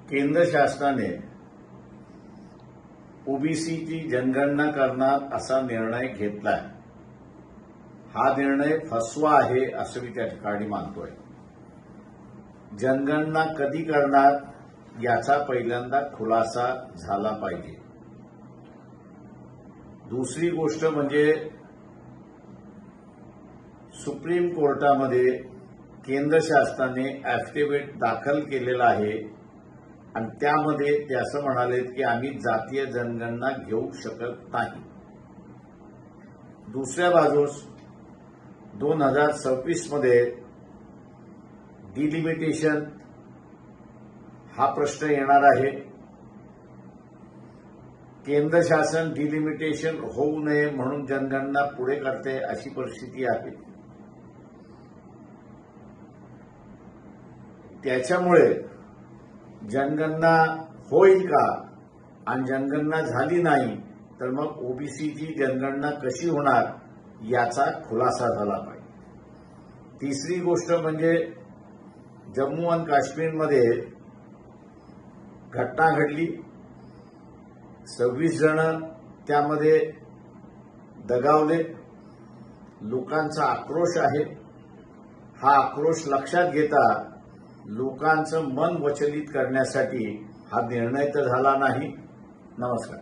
केंद्र शासनाने ओबीसीची जनगणना करणार असा निर्णय घेतलाय। हा निर्णय फसवा आहे असं मी त्या ठिकाणी मानतोय। जनगणना कधी करणार याचा पहिल्यांदा खुलासा झाला पाहिजे। दुसरी गोष्ट म्हणजे सुप्रीम कोर्टामध्ये केंद्र शासनाने ॲफिडेव्हिट दाखल केलेला आहे आणि त्यामध्ये ते असं म्हणाले की आम्ही जातीय जनगणना घेऊ शकत नाही। दुसऱ्या बाजूस 2026 मध्ये डिलिमिटेशन हा प्रश्न येणार आहे। केंद्र शासन डिलिमिटेशन होऊ नये म्हणून जनगणना पुढे करते अशी परिस्थिती आहे। त्याच्यामुळे जनगणना होईल का आणि जनगणना झाली नाही तर मग ओबीसीची जनगणना कशी होणार याचा खुलासा झाला पाहिजे। तिसरी गोष्ट म्हणजे जम्मू आणि काश्मीरमध्ये घटना घडली, 26 जण त्यामध्ये दगावले, लोकांचा आक्रोश आहे। हा आक्रोश लक्षात घेता लोकांचं मन वचलित करण्यासाठी हा निर्णय तर झाला नाही। नमस्कार।